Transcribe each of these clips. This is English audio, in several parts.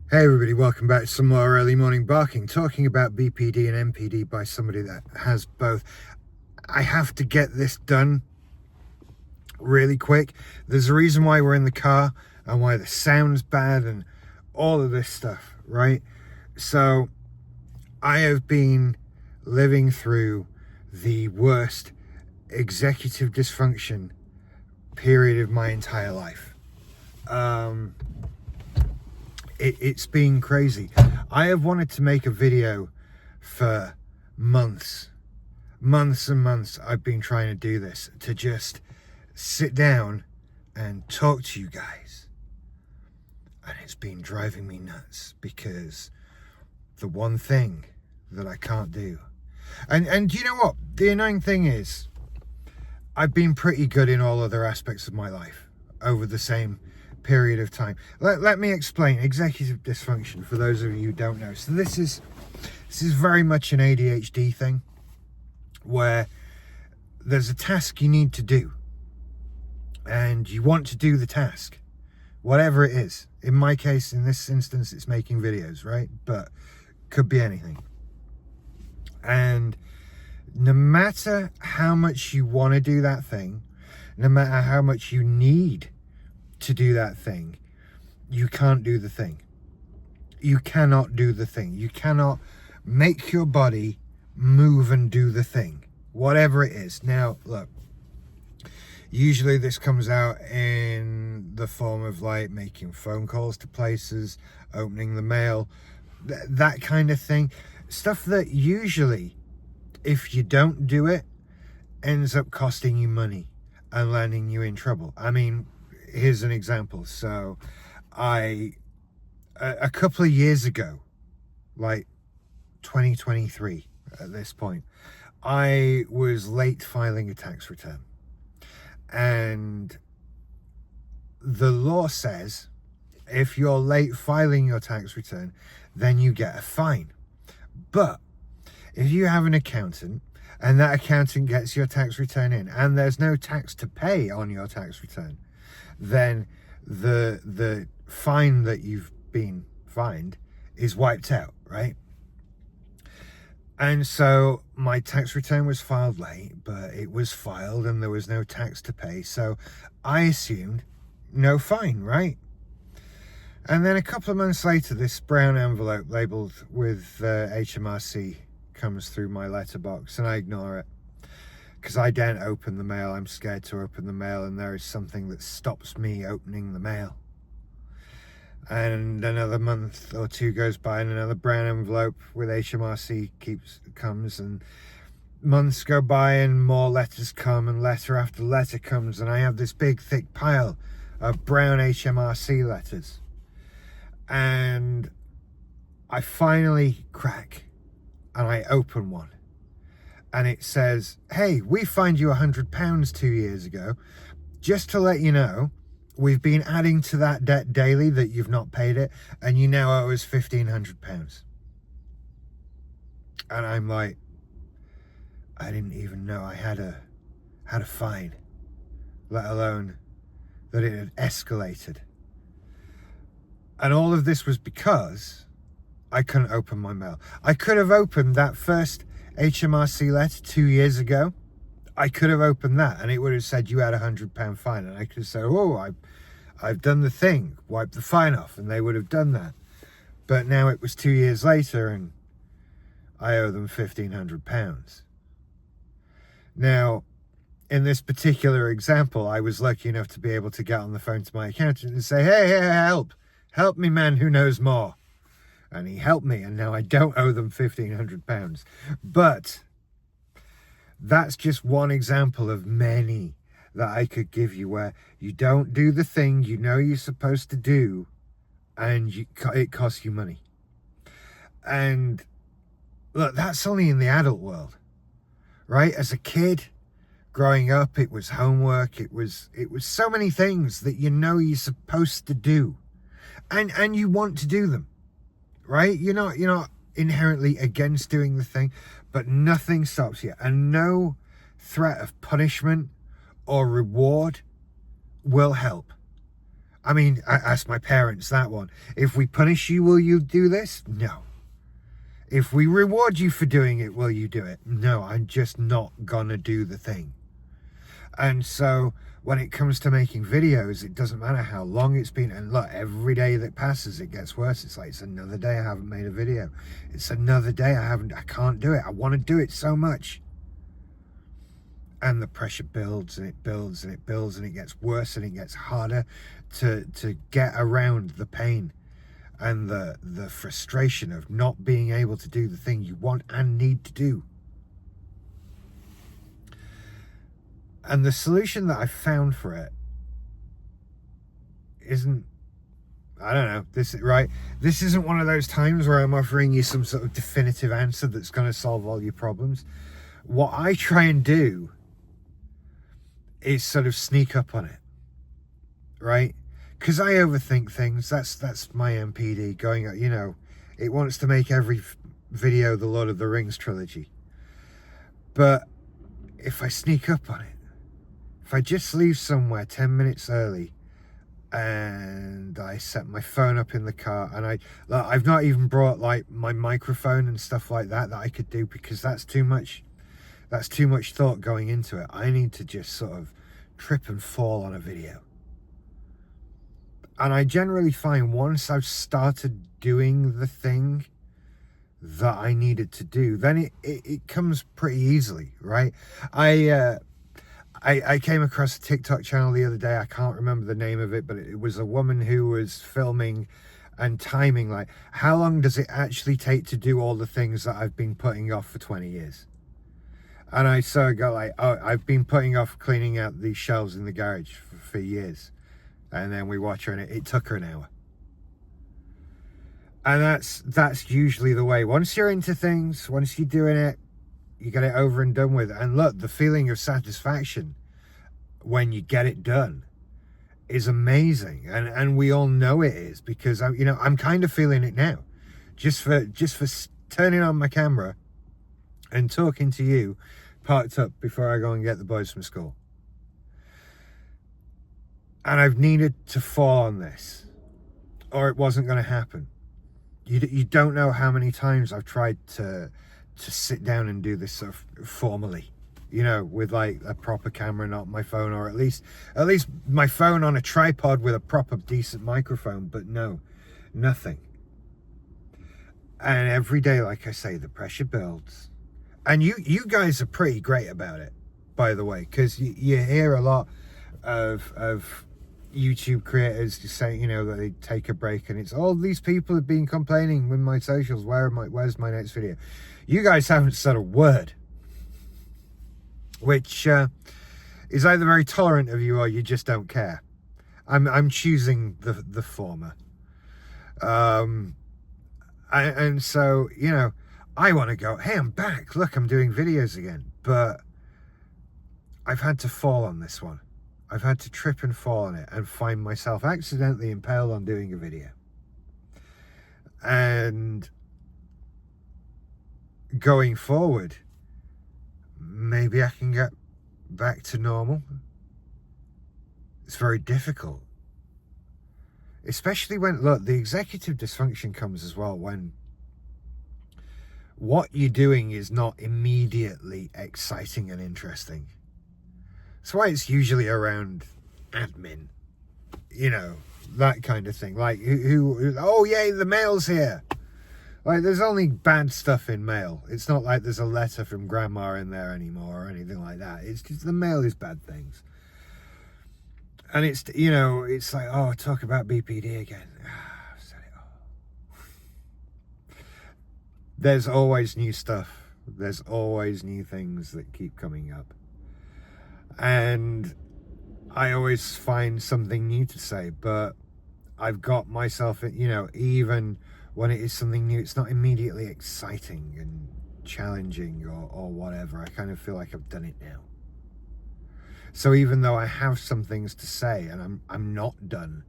Hey everybody, welcome back to some more early morning barking, talking about BPD and MPD by somebody that has both. I have to get this done really quick. There's a reason why we're in the car and why the sound's bad and all of this stuff, right? So I have been living through the worst executive dysfunction period of my entire life. It's been crazy. I have wanted to make a video for months and months. I've been trying to do this, to just sit down and talk to you guys, and it's been driving me nuts because the one thing that I can't do, and you know what, the annoying thing is, I've been pretty good in all other aspects of my life over the same period of time. Let me explain executive dysfunction for those of you who don't know. So this is very much an ADHD thing, where there's a task you need to do and you want to do the task, whatever it is. In my case, in this instance, it's making videos, right? But could be anything. And no matter how much you want to do that thing, no matter how much you need to do that thing, you can't do the thing. You cannot do the thing. You cannot make your body move and do the thing, whatever it is. Now, look, usually this comes out in the form of like making phone calls to places, opening the mail, that kind of thing. Stuff that usually, if you don't do it, ends up costing you money and landing you in trouble. I mean, here's an example. So a couple of years ago, like 2023 at this point, I was late filing a tax return, and the law says if you're late filing your tax return, then you get a fine. But if you have an accountant and that accountant gets your tax return in and there's no tax to pay on your tax return, then the fine that you've been fined is wiped out, right? And so my tax return was filed late, but it was filed and there was no tax to pay, so I assumed no fine, right? And then a couple of months later, this brown envelope labeled with HMRC comes through my letterbox, and I ignore it because I daren't open the mail. I'm scared to open the mail, and there is something that stops me opening the mail. And another month or two goes by, and another brown envelope with HMRC comes, and months go by, and more letters come, and letter after letter comes, and I have this big thick pile of brown HMRC letters. And I finally crack, and I open one. And it says, hey, we fined you £100 2 years ago. Just to let you know, we've been adding to that debt daily that you've not paid it, and you now owe us £1,500. And I'm like, I didn't even know I had a fine, let alone that it had escalated. And all of this was because I couldn't open my mail. I could have opened that first HMRC letter 2 years ago. I could have opened that and it would have said you had £100 fine, and I could have said, oh, I've done the thing, wipe the fine off, and they would have done that. But now it was 2 years later and I owe them £1,500. Now, in this particular example, I was lucky enough to be able to get on the phone to my accountant and say, hey, help me, man who knows more. And he helped me, and now I don't owe them £1,500. But that's just one example of many that I could give you, where you don't do the thing you know you're supposed to do, and it costs you money. And look, that's only in the adult world, right? As a kid, growing up, it was homework, it was so many things that you know you're supposed to do, and you want to do them. Right? You're not inherently against doing the thing, but nothing stops you. And no threat of punishment or reward will help. I mean, I asked my parents that one. If we punish you, will you do this? No. If we reward you for doing it, will you do it? No, I'm just not gonna do the thing. And so when it comes to making videos, it doesn't matter how long it's been. And look, every day that passes, it gets worse. It's like, it's another day I haven't made a video. It's another day I can't do it. I want to do it so much. And the pressure builds and it builds and it builds and it gets worse and it gets harder to get around the pain and the frustration of not being able to do the thing you want and need to do. And the solution that I found for it isn't, I don't know, this isn't one of those times where I'm offering you some sort of definitive answer that's going to solve all your problems. What I try and do is sort of sneak up on it, right? Because I overthink things. That's my MPD going, you know, it wants to make every video the Lord of the Rings trilogy. But if I sneak up on it, if I just leave somewhere 10 minutes early and I set my phone up in the car and I've not even brought like my microphone and stuff like that I could do, because that's too much thought going into it. I need to just sort of trip and fall on a video. And I generally find once I've started doing the thing that I needed to do, then it comes pretty easily, right? I came across a TikTok channel the other day. I can't remember the name of it, but it was a woman who was filming and timing, like, how long does it actually take to do all the things that I've been putting off for 20 years? And I saw a go like, oh, I've been putting off cleaning out these shelves in the garage for years. And then we watch her and it took her an hour. And that's usually the way. Once you're into things, once you're doing it, you get it over and done with. And look, the feeling of satisfaction when you get it done is amazing. And we all know it is, because I'm kind of feeling it now. Just for turning on my camera and talking to you, parked up before I go and get the boys from school. And I've needed to fall on this, or it wasn't going to happen. You don't know how many times I've tried to sit down and do this sort of formally, you know, with like a proper camera, not my phone, or at least my phone on a tripod with a proper decent microphone, but no, nothing. And every day, like I say, the pressure builds. And you guys are pretty great about it, by the way, because you hear a lot of YouTube creators just saying, you know, that they take a break and it's all these people have been complaining with my socials, where's my next video? You guys haven't said a word, which is either very tolerant of you or you just don't care. I'm choosing the former. And so, you know, I want to go, hey, I'm back, look, I'm doing videos again. But I've had to fall on this one. I've had to trip and fall on it and find myself accidentally impaled on doing a video. And going forward, maybe I can get back to normal. It's very difficult. Especially when, look, the executive dysfunction comes as well when what you're doing is not immediately exciting and interesting. That's why it's usually around admin, you know, that kind of thing. Like, oh, yay, the mail's here. Like, there's only bad stuff in mail. It's not like there's a letter from grandma in there anymore or anything like that. It's just the mail is bad things. And it's, you know, it's like, oh, talk about BPD again. I've said it all. There's always new stuff. There's always new things that keep coming up. And I always find something new to say, but I've got myself, you know, even when it is something new, it's not immediately exciting and challenging or whatever. I kind of feel like I've done it now. So even though I have some things to say and I'm not done,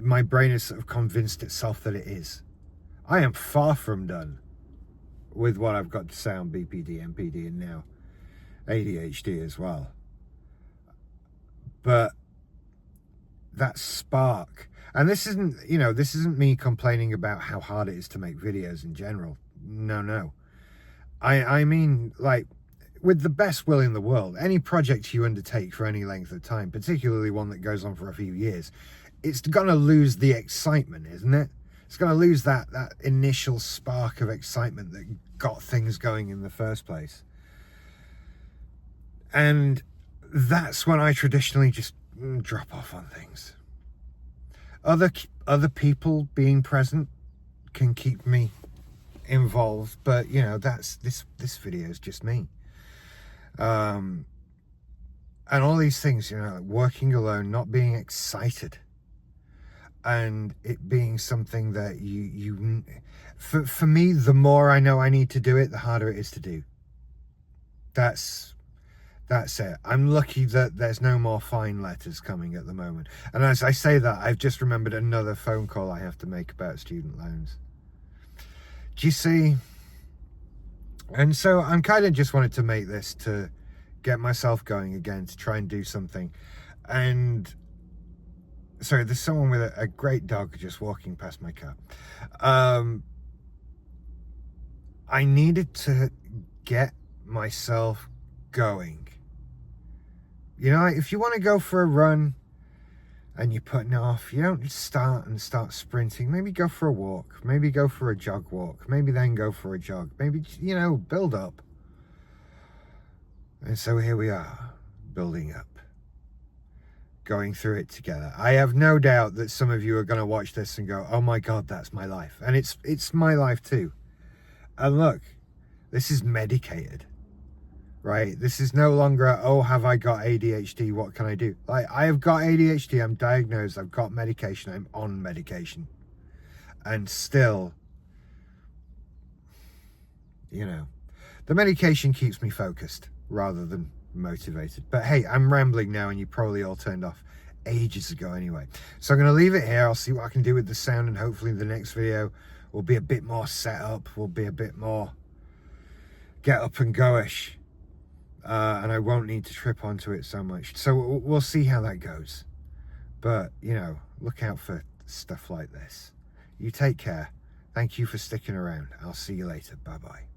my brain has sort of convinced itself that it is. I am far from done with what I've got to say on BPD, MPD, and now ADHD as well. But that spark. And this isn't, you know, this isn't me complaining about how hard it is to make videos in general. No. I mean, like, with the best will in the world, any project you undertake for any length of time, particularly one that goes on for a few years, it's going to lose the excitement, isn't it? It's going to lose that initial spark of excitement that got things going in the first place. And that's when I traditionally just drop off on things. Other people being present can keep me involved, but you know, that's this video is just me. And all these things, you know, working alone, not being excited, and it being something that for me, the more I know I need to do it, the harder it is to do. That's it. I'm lucky that there's no more fine letters coming at the moment. And as I say that, I've just remembered another phone call I have to make about student loans. Do you see? And so I'm kind of just wanted to make this to get myself going again, to try and do something. And sorry, there's someone with a great dog just walking past my car. I needed to get myself going. You know, if you want to go for a run and you're putting it off, you don't start sprinting. Maybe go for a walk. Maybe go for a jog walk. Maybe then go for a jog. Maybe, you know, build up. And so here we are, building up, going through it together. I have no doubt that some of you are going to watch this and go, oh my God, that's my life. And it's my life too. And look, this is medicated. Right, this is no longer, oh, have I got ADHD? What can I do? Like, I have got ADHD. I'm diagnosed. I've got medication. I'm on medication, and still, you know, the medication keeps me focused rather than motivated. But hey, I'm rambling now, and you probably all turned off ages ago anyway. So I'm going to leave it here. I'll see what I can do with the sound, and hopefully the next video will be a bit more set up. Will be a bit more get up and go-ish. And I won't need to trip onto it so much. So we'll see how that goes. But, you know, look out for stuff like this. You take care. Thank you for sticking around. I'll see you later. Bye-bye.